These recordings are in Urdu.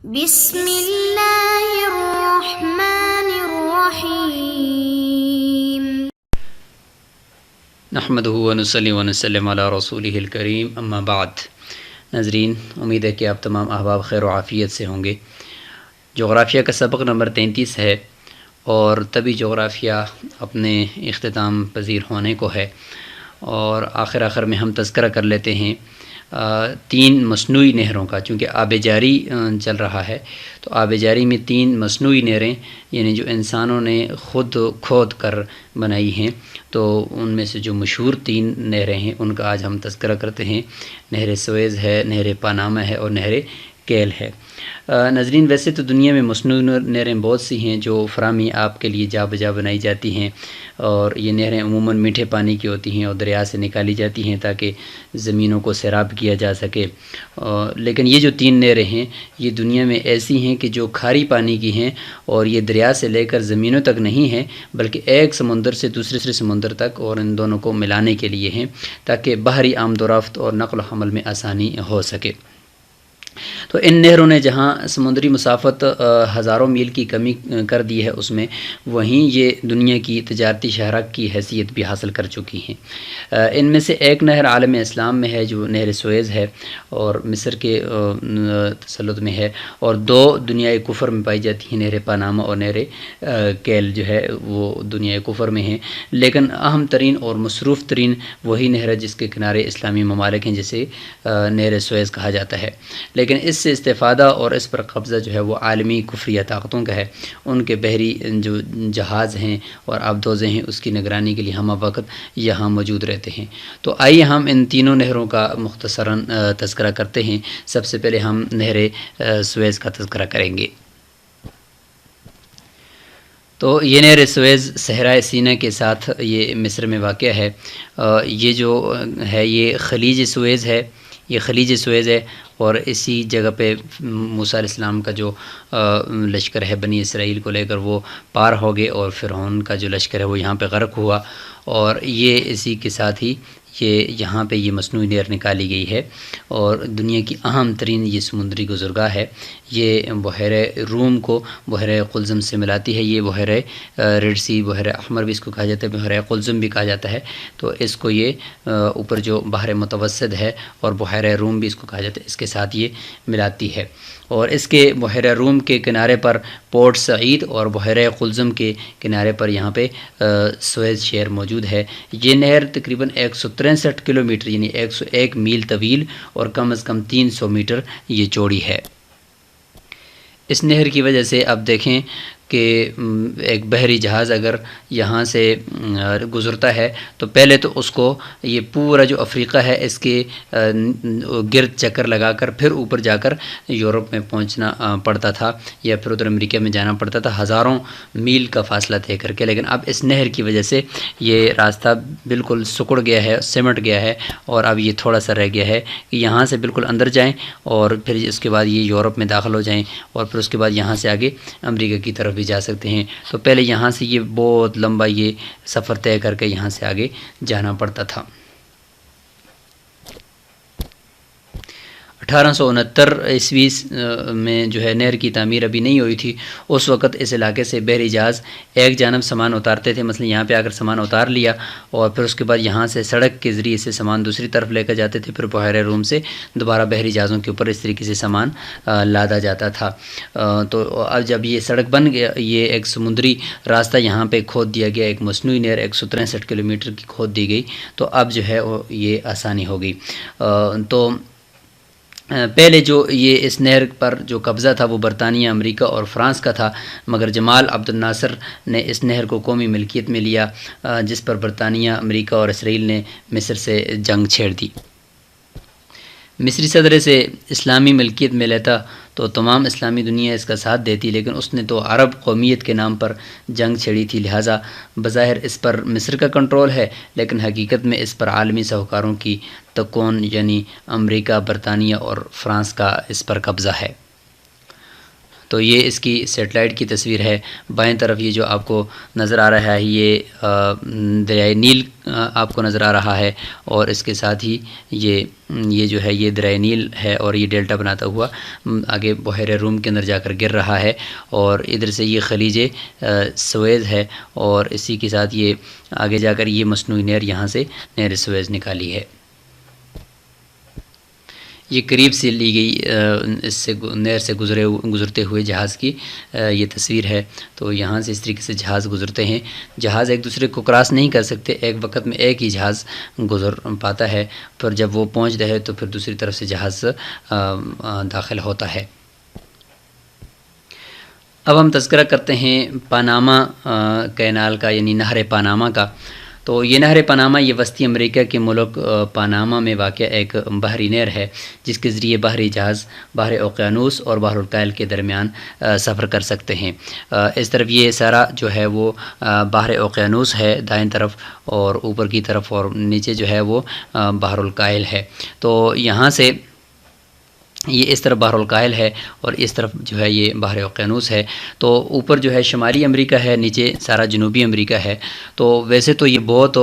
بسم اللہ الرحمن الرحیم نحمدہ ونصلی ونسلم علی رسولہ الکریم اما بعد۔ ناظرین، امید ہے کہ آپ تمام احباب خیر و عافیت سے ہوں گے۔ جغرافیہ کا سبق نمبر 33 ہے اور طبی جغرافیہ اپنے اختتام پذیر ہونے کو ہے، اور آخر میں ہم تذکرہ کر لیتے ہیں 3 مصنوعی نہروں کا، چونکہ آب جاری چل رہا ہے تو آب جاری میں 3 مصنوعی نہریں یعنی جو انسانوں نے خود کھود کر بنائی ہیں، تو ان میں سے جو مشہور 3 نہریں ہیں ان کا آج ہم تذکرہ کرتے ہیں۔ نہر سویز ہے، نہر پانامہ ہے اور نہر کیل ہے۔ ناظرین، ویسے تو دنیا میں مصنوعی نہریں بہت سی ہیں جو فراہمی آپ کے لیے جا بجا بنائی جاتی ہیں، اور یہ نہریں عموماً میٹھے پانی کی ہوتی ہیں اور دریا سے نکالی جاتی ہیں تاکہ زمینوں کو سیراب کیا جا سکے۔ لیکن یہ جو 3 نہریں ہیں یہ دنیا میں ایسی ہیں کہ جو کھاری پانی کی ہیں، اور یہ دریا سے لے کر زمینوں تک نہیں ہیں بلکہ ایک سمندر سے دوسرے سمندر تک اور ان دونوں کو ملانے کے لیے ہیں تاکہ بحری آمد و رفت اور نقل و حمل میں آسانی ہو سکے۔ تو ان نہروں نے جہاں سمندری مسافت ہزاروں میل کی کمی کر دی ہے، اس میں وہیں یہ دنیا کی تجارتی شاہراہ کی حیثیت بھی حاصل کر چکی ہیں۔ ان میں سے ایک نہر عالم اسلام میں ہے جو نہر سویز ہے اور مصر کے تسلط میں ہے، اور 2 دنیائے کفر میں پائی جاتی ہیں، نہر پانامہ اور نہر کیل جو ہے وہ دنیائے کفر میں ہیں۔ لیکن اہم ترین اور مصروف ترین وہی نہر ہے جس کے کنارے اسلامی ممالک ہیں، جسے نہر سویز کہا جاتا ہے۔ لیکن اس سے استفادہ اور اس پر قبضہ جو ہے وہ عالمی کفریہ طاقتوں کا ہے۔ ان کے بحری جو جہاز ہیں اور آبدوزیں ہیں اس کی نگرانی کے لیے ہم وقت یہاں موجود رہتے ہیں۔ تو آئیے ہم ان تینوں نہروں کا مختصراً تذکرہ کرتے ہیں۔ سب سے پہلے ہم نہر سویز کا تذکرہ کریں گے۔ تو یہ نہر سویز صحرائے سینا کے ساتھ یہ مصر میں واقع ہے۔ یہ جو ہے یہ خلیج سویز ہے، یہ خلیج سویز ہے، اور اسی جگہ پہ موسیٰ علیہ السلام کا جو لشکر ہے بنی اسرائیل کو لے کر وہ پار ہو گئے، اور فرعون کا جو لشکر ہے وہ یہاں پہ غرق ہوا، اور یہ اسی کے ساتھ ہی یہاں پہ یہ مصنوعی نہر نکالی گئی ہے، اور دنیا کی اہم ترین یہ سمندری گزرگاہ ہے۔ یہ بحیرہ روم کو بحیرہ قلزم سے ملاتی ہے۔ یہ بحیرہ ریڈ سی، بحیرہ احمر بھی اس کو کہا جاتا ہے، بحیرہ قلزم بھی کہا جاتا ہے۔ تو اس کو یہ اوپر جو بحر متوسط ہے اور بحیرہ روم بھی اس کو کہا جاتا ہے، اس کے ساتھ یہ ملاتی ہے، اور اس کے بحیرہ روم کے کنارے پر پورٹ سعید اور بحیرہ قلزم کے کنارے پر یہاں پہ سویز شہر موجود ہے۔ یہ نہر تقریباً 163 کلومیٹر یعنی 101 میل طویل اور کم از کم 300 میٹر یہ چوڑی ہے۔ اس نہر کی وجہ سے اب دیکھیں کہ ایک بحری جہاز اگر یہاں سے گزرتا ہے تو پہلے تو اس کو یہ پورا جو افریقہ ہے اس کے گرد چکر لگا کر پھر اوپر جا کر یورپ میں پہنچنا پڑتا تھا، یا پھر ادھر امریکہ میں جانا پڑتا تھا ہزاروں میل کا فاصلہ طے کر کے۔ لیکن اب اس نہر کی وجہ سے یہ راستہ بالکل سکڑ گیا ہے، سمٹ گیا ہے، اور اب یہ تھوڑا سا رہ گیا ہے کہ یہاں سے بالکل اندر جائیں اور پھر اس کے بعد یہ یورپ میں داخل ہو جائیں، اور پھر اس کے بعد یہاں سے آگے امریکہ کی طرف بھی جا سکتے ہیں۔ تو پہلے یہاں سے یہ بہت لمبا یہ سفر طے کر کے یہاں سے آگے جانا پڑتا تھا۔ 1869 عیسوی میں جو ہے نہر کی تعمیر ابھی نہیں ہوئی تھی۔ اس وقت اس علاقے سے بحری جہاز ایک جانب سامان اتارتے تھے، مثلا یہاں پہ آ کر سامان اتار لیا، اور پھر اس کے بعد یہاں سے سڑک کے ذریعے سے سامان دوسری طرف لے کر جاتے تھے، پھر بحیرہ روم سے دوبارہ بحری جہازوں کے اوپر اس طریقے سے سامان لادا جاتا تھا۔ تو اب جب یہ سڑک بن گیا، یہ ایک سمندری راستہ یہاں پہ کھود دیا گیا، ایک مصنوعی نہر 163 کلومیٹر کی کھود دی گئی، تو اب جو ہے یہ آسانی ہوگی۔ تو پہلے جو یہ اس نہر پر جو قبضہ تھا وہ برطانیہ، امریکہ اور فرانس کا تھا، مگر جمال عبد الناصر نے اس نہر کو قومی ملکیت میں لیا، جس پر برطانیہ، امریکہ اور اسرائیل نے مصر سے جنگ چھیڑ دی۔ مصری صدر سے اسلامی ملکیت میں لیتا تو تمام اسلامی دنیا اس کا ساتھ دیتی، لیکن اس نے تو عرب قومیت کے نام پر جنگ چھیڑی تھی، لہٰذا بظاہر اس پر مصر کا کنٹرول ہے، لیکن حقیقت میں اس پر عالمی ساہوکاروں کی تکون یعنی امریکہ، برطانیہ اور فرانس کا اس پر قبضہ ہے۔ تو یہ اس کی سیٹلائٹ کی تصویر ہے۔ بائیں طرف یہ جو آپ کو نظر آ رہا ہے یہ دریائے نیل آپ کو نظر آ رہا ہے، اور اس کے ساتھ ہی یہ جو ہے یہ دریائے نیل ہے، اور یہ ڈیلٹا بناتا ہوا آگے بحیرہ روم کے اندر جا کر گر رہا ہے، اور ادھر سے یہ خلیج سویز ہے، اور اسی کے ساتھ یہ آگے جا کر یہ مصنوعی نہر یہاں سے نہر سویز نکالی ہے۔ یہ قریب سے لی گئی اس سے نہر سے گزرتے ہوئے جہاز کی یہ تصویر ہے۔ تو یہاں سے اس طریقے سے جہاز گزرتے ہیں، جہاز ایک دوسرے کو کراس نہیں کر سکتے، ایک وقت میں ایک ہی جہاز گزر پاتا ہے، پر جب وہ پہنچتا ہے تو پھر دوسری طرف سے جہاز داخل ہوتا ہے۔ اب ہم تذکرہ کرتے ہیں پاناما کینال کا، یعنی نہر پاناما کا۔ تو یہ نہر پاناما یہ وسطی امریکہ کے ملک پاناما میں واقع ایک بحری نہر ہے، جس کے ذریعے بحری جہاز بحر اوقیانوس اور بحر الکاہل کے درمیان سفر کر سکتے ہیں۔ اس طرف یہ سارا جو ہے وہ بحر اوقیانوس ہے دائیں طرف، اور اوپر کی طرف اور نیچے جو ہے وہ بحر الکاہل ہے۔ تو یہاں سے یہ اس طرف بحر الکاہل ہے اور اس طرف جو ہے یہ بحر اوقیانوس ہے۔ تو اوپر جو ہے شمالی امریکہ ہے، نیچے سارا جنوبی امریکہ ہے۔ تو ویسے تو یہ بہت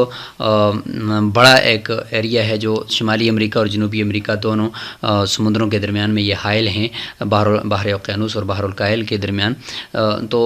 بڑا ایک ایریا ہے جو شمالی امریکہ اور جنوبی امریکہ دونوں سمندروں کے درمیان میں یہ حائل ہیں، بحر اوقیانوس اور بحر الکاہل کے درمیان۔ تو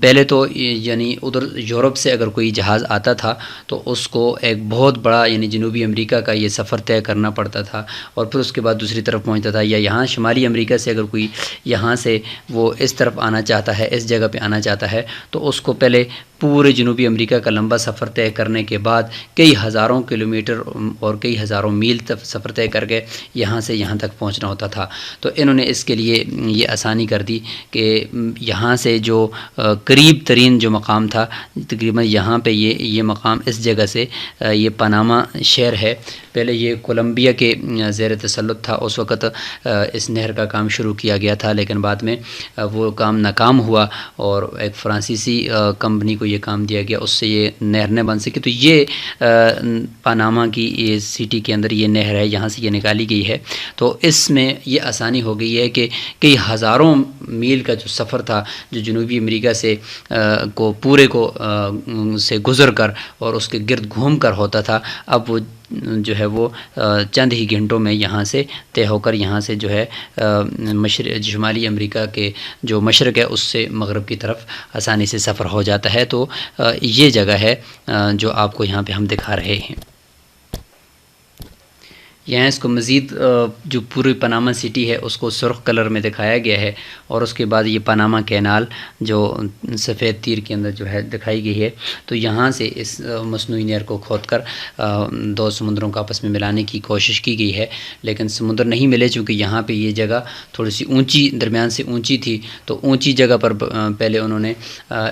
پہلے تو یعنی ادھر یورپ سے اگر کوئی جہاز آتا تھا تو اس کو ایک بہت بڑا یعنی جنوبی امریکہ کا یہ سفر طے کرنا پڑتا تھا، اور پھر اس کے بعد دوسری طرف پہنچتا تھا، یا یہاں شمالی امریکہ سے اگر کوئی یہاں سے وہ اس طرف آنا چاہتا ہے، اس جگہ پہ آنا چاہتا ہے، تو اس کو پہلے پورے جنوبی امریکہ کا لمبا سفر طے کرنے کے بعد کئی ہزاروں کلومیٹر اور کئی ہزاروں میل تک سفر طے کر کے یہاں سے یہاں تک پہنچنا ہوتا تھا۔ تو انہوں نے اس کے لیے یہ آسانی کر دی کہ یہاں سے جو قریب ترین جو مقام تھا، تقریباً یہاں پہ یہ مقام اس جگہ سے یہ پاناما شہر ہے، پہلے یہ کولمبیا کے زیر تسلط تھا، اس وقت اس نہر کا کام شروع کیا گیا تھا، لیکن بعد میں وہ کام ناکام ہوا اور ایک فرانسیسی کمپنی کو یہ کام دیا گیا، اس سے یہ نہر نہ بن سکی۔ تو یہ پاناما کی یہ سٹی کے اندر یہ نہر ہے، یہاں سے یہ نکالی گئی ہے۔ تو اس میں یہ آسانی ہو گئی ہے کہ کئی ہزاروں میل کا جو سفر تھا، جو جنوبی امریکہ سے پورے کو سے گزر کر اور اس کے گرد گھوم کر ہوتا تھا، اب وہ جو ہے وہ چند ہی گھنٹوں میں یہاں سے طے ہو کر یہاں سے جو ہے شمالی امریکہ کے جو مشرق ہے اس سے مغرب کی طرف آسانی سے سفر ہو جاتا ہے۔ تو یہ جگہ ہے جو آپ کو یہاں پہ ہم دکھا رہے ہیں۔ یہاں اس کو مزید جو پوری پاناما سٹی ہے اس کو سرخ کلر میں دکھایا گیا ہے، اور اس کے بعد یہ پاناما کینال جو سفید تیر کے اندر جو ہے دکھائی گئی ہے۔ تو یہاں سے اس مصنوعی نہر کو کھود کر دو سمندروں کو آپس میں ملانے کی کوشش کی گئی ہے، لیکن سمندر نہیں ملے، چونکہ یہاں پہ یہ جگہ تھوڑی سی اونچی درمیان سے اونچی تھی۔ تو اونچی جگہ پر پہلے انہوں نے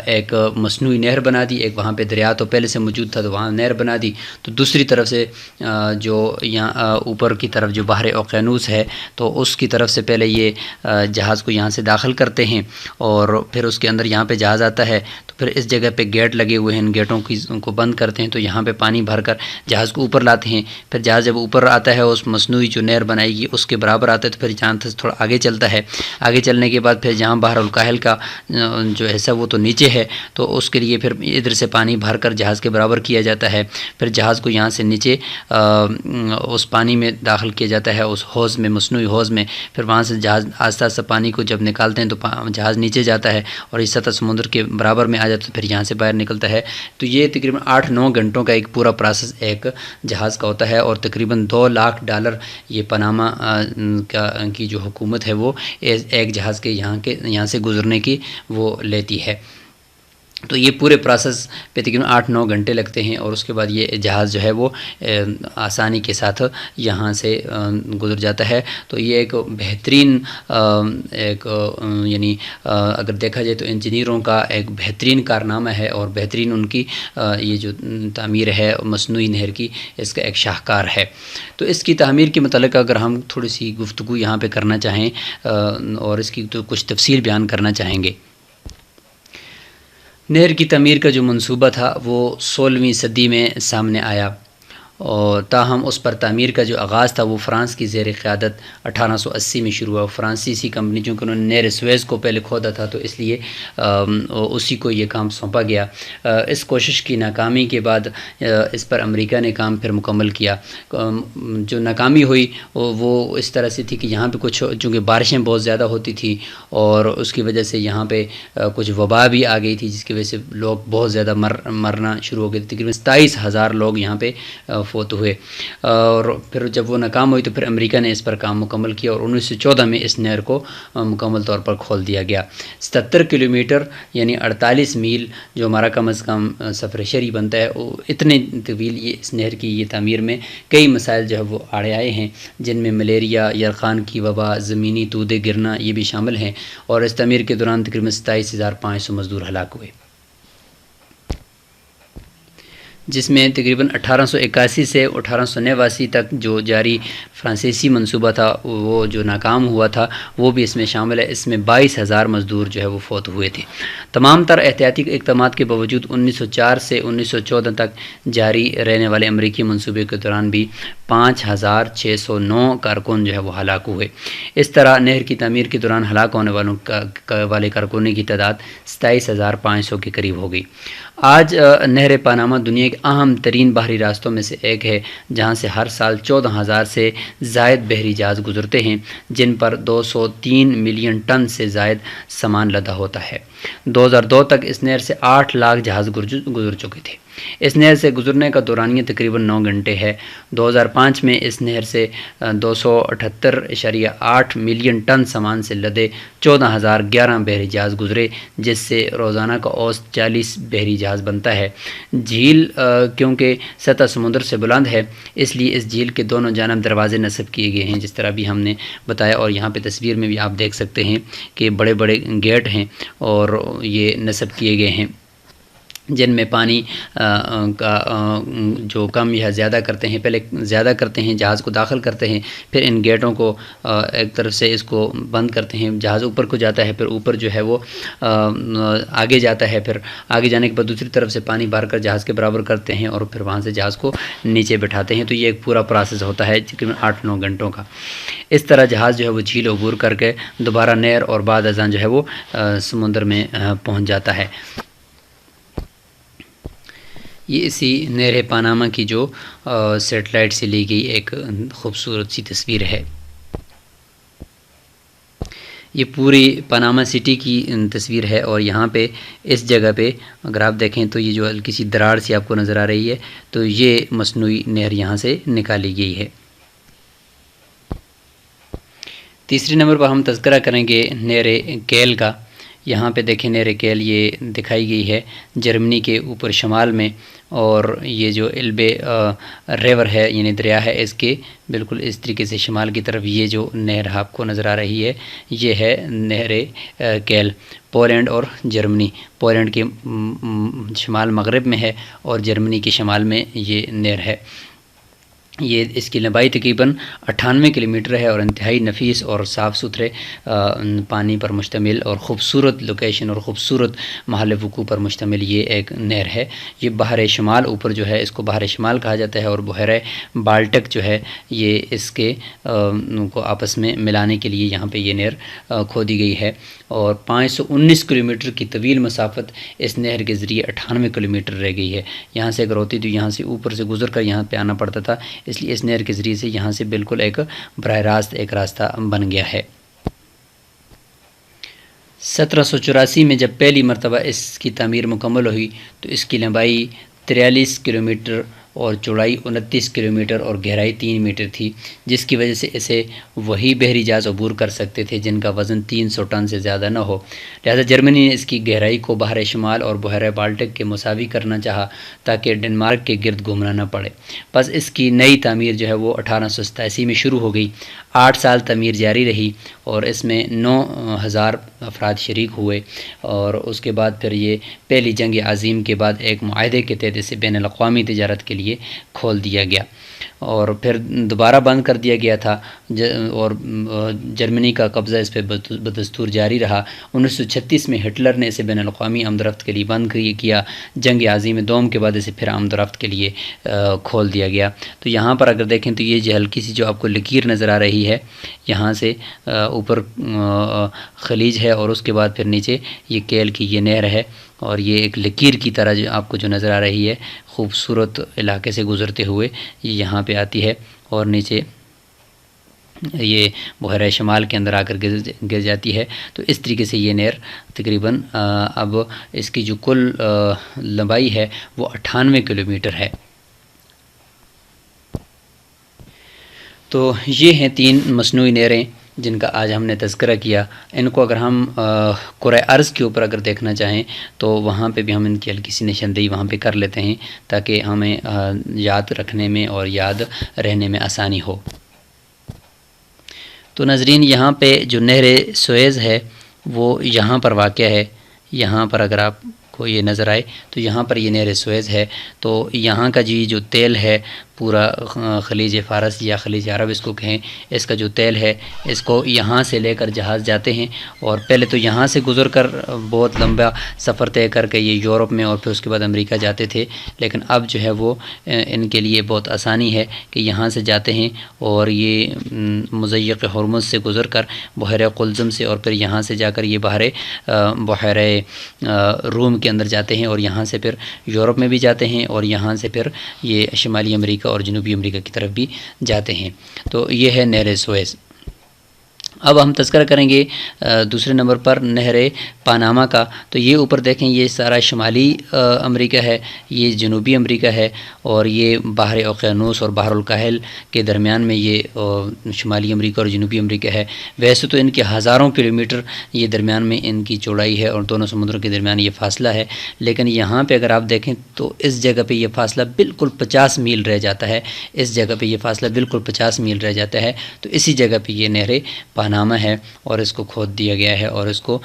ایک مصنوعی نہر بنا دی، ایک وہاں پہ دریا تو پہلے سے موجود تھا تو وہاں نہر بنا دی۔ تو دوسری طرف سے جو یہاں اوپر کی طرف جو بحر اوقیانوس ہے تو اس کی طرف سے پہلے یہ جہاز کو یہاں سے داخل کرتے ہیں، اور پھر اس کے اندر یہاں پہ جہاز آتا ہے تو پھر اس جگہ پہ گیٹ لگے ہوئے ہیں، ان گیٹوں کو بند کرتے ہیں، تو یہاں پہ پانی بھر کر جہاز کو اوپر لاتے ہیں۔ پھر جہاز جب اوپر آتا ہے اس مصنوعی جو نہر بنائی گی اس کے برابر آتا ہے، تو پھر جہاں سے تھوڑا آگے چلتا ہے، آگے چلنے کے بعد پھر جہاں بحر الکاہل کا جو حصہ وہ تو نیچے ہے، تو اس کے لیے پھر ادھر سے پانی بھر کر جہاز کے برابر کیا جاتا ہے۔ پھر جہاز کو یہاں سے نیچے اس پانی میں داخل کیا جاتا ہے، اس حوض میں، مصنوعی حوض میں۔ پھر وہاں سے جہاز آہستہ آہستہ پانی کو جب نکالتے ہیں تو جہاز نیچے جاتا ہے اور اس سطح سمندر کے برابر میں آ جاتا ہے، پھر یہاں سے باہر نکلتا ہے۔ تو یہ تقریباً 8-9 گھنٹوں کا ایک پورا پروسیس ایک جہاز کا ہوتا ہے، اور تقریباً $2 لاکھ یہ پاناما کی جو حکومت ہے وہ ایک جہاز کے یہاں سے گزرنے کی وہ لیتی ہے۔ تو یہ پورے پروسیس پہ تقریباً 8-9 گھنٹے لگتے ہیں، اور اس کے بعد یہ جہاز جو ہے وہ آسانی کے ساتھ یہاں سے گزر جاتا ہے۔ تو یہ ایک بہترین یعنی اگر دیکھا جائے تو انجینئروں کا ایک بہترین کارنامہ ہے، اور بہترین ان کی یہ جو تعمیر ہے مصنوعی نہر کی، اس کا ایک شاہکار ہے۔ تو اس کی تعمیر کے متعلق اگر ہم تھوڑی سی گفتگو یہاں پہ کرنا چاہیں اور اس کی تو کچھ تفصیل بیان کرنا چاہیں گے۔ نہر کی تعمیر کا جو منصوبہ تھا وہ 16ویں صدی میں سامنے آیا، اور تاہم اس پر تعمیر کا جو آغاز تھا وہ فرانس کی زیر قیادت 1880 میں شروع ہوا. فرانسیسی کمپنی چونکہ انہوں نے نہر سویز کو پہلے کھودا تھا تو اس لیے اسی کو یہ کام سونپا گیا. اس کوشش کی ناکامی کے بعد اس پر امریکہ نے کام پھر مکمل کیا. جو ناکامی ہوئی وہ اس طرح سے تھی کہ یہاں پہ کچھ چونکہ بارشیں بہت زیادہ ہوتی تھی اور اس کی وجہ سے یہاں پہ کچھ وبا بھی آ گئی تھی جس کی وجہ سے لوگ بہت زیادہ مرنا شروع ہو گئے. تقریباً 27,000 لوگ یہاں پہ فوت ہوئے. اور پھر جب وہ ناکام ہوئی تو پھر امریکہ نے اس پر کام مکمل کیا اور 1914 میں اس نہر کو مکمل طور پر کھول دیا گیا. 77 کلومیٹر یعنی 48 میل جو ہمارا کم از کم سفر شہری بنتا ہے، اتنے طویل یہ اس نہر کی یہ تعمیر میں کئی مسائل جو ہے وہ آڑے آئے ہیں، جن میں ملیریا، یرقان کی وبا، زمینی تودے گرنا یہ بھی شامل ہیں. اور اس تعمیر کے دوران تقریباً 27,500 مزدور ہلاک ہوئے، جس میں تقریباً 1881 سے 1889 تک جو جاری فرانسیسی منصوبہ تھا وہ جو ناکام ہوا تھا وہ بھی اس میں شامل ہے. اس میں 22,000 مزدور جو ہے وہ فوت ہوئے تھے. تمام تر احتیاطی اقدامات کے باوجود 1904 سے 1914 تک جاری رہنے والے امریکی منصوبے کے دوران بھی 5,609 کارکن جو ہے وہ ہلاک ہوئے. اس طرح نہر کی تعمیر کے دوران ہلاک ہونے والے کارکنوں کی تعداد 27,500 کے قریب ہو گئی. آج نہر پاناما دنیا کے اہم ترین بحری راستوں میں سے ایک ہے، جہاں سے ہر سال 14,000 سے زائد بحری جہاز گزرتے ہیں، جن پر 203 ملین ٹن سے زائد سامان لدا ہوتا ہے. 2002 تک اس نہر سے 8 لاکھ جہاز گزر چکے تھے. اس نہر سے گزرنے کا دورانیہ تقریباً 9 گھنٹے ہے. 2005 میں اس نہر سے 278.8 ملین ٹن سامان سے لدے 14,011 بحری جہاز گزرے، جس سے روزانہ کا اوسط 40 بحری جہاز بنتا ہے. جھیل کیونکہ سطح سمندر سے بلند ہے اس لیے اس جھیل کے دونوں جانب دروازے نصب کیے گئے ہیں، جس طرح بھی ہم نے بتایا، اور یہاں پہ تصویر میں بھی آپ دیکھ سکتے ہیں کہ بڑے بڑے گیٹ ہیں اور یہ نصب کیے گئے ہیں جن میں پانی کا جو کم یا زیادہ کرتے ہیں، پہلے زیادہ کرتے ہیں، جہاز کو داخل کرتے ہیں، پھر ان گیٹوں کو ایک طرف سے اس کو بند کرتے ہیں، جہاز اوپر کو جاتا ہے، پھر اوپر جو ہے وہ آگے جاتا ہے، پھر آگے جانے کے بعد دوسری طرف سے پانی بھر کر جہاز کے برابر کرتے ہیں اور پھر وہاں سے جہاز کو نیچے بٹھاتے ہیں. تو یہ ایک پورا پروسیس ہوتا ہے تقریباً 8-9 گھنٹوں کا. اس طرح جہاز جو ہے وہ جھیل عبور کر کے دوبارہ نہر اور بعد ازاں جو ہے وہ سمندر میں پہنچ جاتا ہے. یہ اسی نہر پاناما کی جو سیٹلائٹ سے لی گئی ایک خوبصورت سی تصویر ہے. یہ پوری پاناما سٹی کی تصویر ہے اور یہاں پہ اس جگہ پہ اگر آپ دیکھیں تو یہ جو ہلکی سی دراڑ سی آپ کو نظر آ رہی ہے تو یہ مصنوعی نہر یہاں سے نکالی گئی ہے. تیسرے نمبر پر ہم تذکرہ کریں گے نہر کیل کا. یہاں پہ دیکھیں نہر کیل یہ دکھائی گئی ہے جرمنی کے اوپر شمال میں، اور یہ جو ایلبے ریور ہے یعنی دریا ہے اس کے بالکل اس طریقے سے شمال کی طرف یہ جو نہر آپ کو نظر آ رہی ہے یہ ہے نہر کیل. پولینڈ اور جرمنی، پولینڈ کے شمال مغرب میں ہے اور جرمنی کے شمال میں یہ نہر ہے. یہ اس کی لمبائی تقریباً 98 کلومیٹر ہے اور انتہائی نفیس اور صاف ستھرے پانی پر مشتمل اور خوبصورت لوکیشن اور خوبصورت محل وقوع پر مشتمل یہ ایک نہر ہے. یہ بحر شمال اوپر جو ہے اس کو بحر شمال کہا جاتا ہے اور بحیرہ بالٹک جو ہے یہ اس کے کو آپس میں ملانے کے لیے یہاں پہ یہ نہر کھودی گئی ہے. اور 519 کلومیٹر کی طویل مسافت اس نہر کے ذریعے 98 کلومیٹر رہ گئی ہے. یہاں سے اگر ہوتی تو یہاں سے اوپر سے گزر کر یہاں پہ آنا پڑتا تھا، اس لیے اس نہر کے ذریعے سے یہاں سے بالکل ایک براہ راست ایک راستہ بن گیا ہے. 1784 میں جب پہلی مرتبہ اس کی تعمیر مکمل ہوئی تو اس کی لمبائی 43 کلومیٹر اور چوڑائی 29 کلومیٹر اور گہرائی 3 میٹر تھی، جس کی وجہ سے اسے وہی بحری جہاز عبور کر سکتے تھے جن کا وزن 300 ٹن سے زیادہ نہ ہو. لہذا جرمنی نے اس کی گہرائی کو بحر شمال اور بحیرہ بالٹک کے مساوی کرنا چاہا تاکہ ڈنمارک کے گرد گھومنا نہ پڑے. بس اس کی نئی تعمیر جو ہے وہ 1887 میں شروع ہو گئی. 8 سال تعمیر جاری رہی اور اس میں 9,000 افراد شریک ہوئے، اور اس کے بعد پھر یہ پہلی جنگ عظیم کے بعد ایک معاہدے کے تحت اسے بین الاقوامی تجارت کے لیے لیے کھول دیا گیا، اور پھر دوبارہ بند کر دیا گیا تھا، اور جرمنی کا قبضہ اس پہ بدستور جاری رہا۔ 1936 میں ہٹلر نے اسے بین الاقوامی آمد و رفت کے لیے بند کیا، جنگ عظیم دوم کے بعد اسے پھر آمد و رفت کے لیے کھول دیا گیا۔ تو یہاں پر اگر دیکھیں تو یہ جو ہلکی سی جو آپ کو لکیر نظر آ رہی ہے، یہاں سے اوپر خلیج ہے، اور اس کے بعد پھر نیچے یہ کیل کی یہ نہر ہے، اور یہ ایک لکیر کی طرح جو آپ کو جو نظر آ رہی ہے خوبصورت علاقے سے گزرتے ہوئے یہ یہاں پہ آتی ہے، اور نیچے یہ بحیرہ شمال کے اندر آ کر گر جاتی ہے۔ تو اس طریقے سے یہ نہر تقریباً اب اس کی جو کل لمبائی ہے وہ 98 کلومیٹر ہے۔ تو یہ ہیں 3 مصنوعی نہریں جن کا آج ہم نے تذکرہ کیا۔ ان کو اگر ہم کرۂ ارض کے اوپر اگر دیکھنا چاہیں تو وہاں پہ بھی ہم ان کی ہلکی سی نشاندہی وہاں پہ کر لیتے ہیں تاکہ ہمیں یاد رکھنے میں اور یاد رہنے میں آسانی ہو۔ تو ناظرین، یہاں پہ جو نہر سوئز ہے وہ یہاں پر واقع ہے۔ یہاں پر اگر آپ کو یہ نظر آئے تو یہاں پر یہ نہر سوئز ہے۔ تو یہاں کا جو تیل ہے پورا خلیج فارس یا خلیج عرب اس کو کہیں، اس کا جو تیل ہے اس کو یہاں سے لے کر جہاز جاتے ہیں، اور پہلے تو یہاں سے گزر کر بہت لمبا سفر طے کر کے یہ یورپ میں اور پھر اس کے بعد امریکہ جاتے تھے، لیکن اب جو ہے وہ ان کے لیے بہت آسانی ہے کہ یہاں سے جاتے ہیں، اور یہ مضیق ہرمز سے گزر کر بحیرہ قلزم سے، اور پھر یہاں سے جا کر یہ بحیرہ روم کے اندر جاتے ہیں، اور یہاں سے پھر یورپ میں بھی جاتے ہیں، اور یہاں سے پھر یہ شمالی امریکہ اور جنوبی امریکہ کی طرف بھی جاتے ہیں۔ تو یہ ہے نہر سوئز۔ اب ہم تذکرہ کریں گے دوسرے نمبر پر نہر پاناما کا۔ تو یہ اوپر دیکھیں، یہ سارا شمالی امریکہ ہے، یہ جنوبی امریکہ ہے، اور یہ بحر اوقیانوس اور بحر الکاہل کے درمیان میں یہ شمالی امریکہ اور جنوبی امریکہ ہے۔ ویسے تو ان کے ہزاروں کلومیٹر یہ درمیان میں ان کی چوڑائی ہے، اور دونوں سمندروں کے درمیان یہ فاصلہ ہے، لیکن یہاں پہ اگر آپ دیکھیں تو اس جگہ پہ یہ فاصلہ بالکل 50 میل رہ جاتا ہے۔ اس جگہ پہ یہ فاصلہ بالکل 50 میل رہ جاتا ہے۔ تو اسی جگہ پہ یہ نہر پاناما ہے، اور اس کو کھود دیا گیا ہے، اور اس کو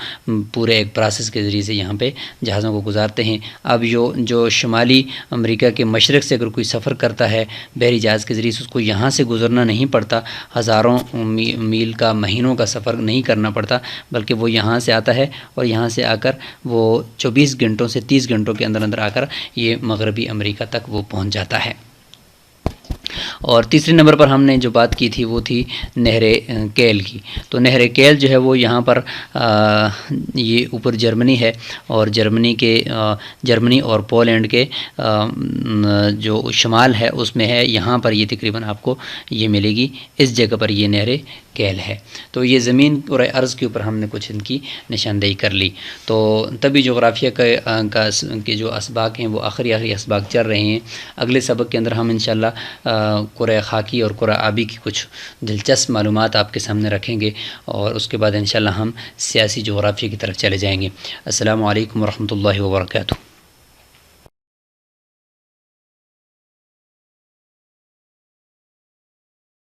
پورے ایک پروسیس کے ذریعے سے یہاں پہ جہازوں کو گزارتے ہیں۔ اب جو شمالی امریکہ کے مشرق سے اگر کوئی سفر کرتا ہے بحری جہاز کے ذریعے سے، اس کو یہاں سے گزرنا نہیں پڑتا، ہزاروں میل کا مہینوں کا سفر نہیں کرنا پڑتا، بلکہ وہ یہاں سے آتا ہے، اور یہاں سے آ کر وہ 24 گھنٹوں سے 30 گھنٹوں کے اندر اندر آ کر یہ مغربی امریکہ تک وہ پہنچ جاتا ہے۔ اور تیسرے نمبر پر ہم نے جو بات کی تھی وہ تھی نہر کیل کی۔ تو نہر کیل جو ہے وہ یہاں پر یہ اوپر جرمنی ہے، اور جرمنی اور پولینڈ کے جو شمال ہے اس میں ہے، یہاں پر یہ تقریباً آپ کو یہ ملے گی، اس جگہ پر یہ نہر کیل ہے۔ تو یہ زمین اور ارض کے اوپر ہم نے کچھ ان کی نشاندہی کر لی۔ تو طبی جغرافیہ کے جو اسباق ہیں وہ آخری اسباق چل رہے ہیں۔ اگلے سبق کے اندر ہم انشاءاللہ کرۂ خاکی اور کرۂ آبی کی کچھ دلچسپ معلومات آپ کے سامنے رکھیں گے، اور اس کے بعد انشاءاللہ ہم سیاسی جغرافیہ کی طرف چلے جائیں گے۔ السلام علیکم ورحمۃ اللہ وبرکاتہ۔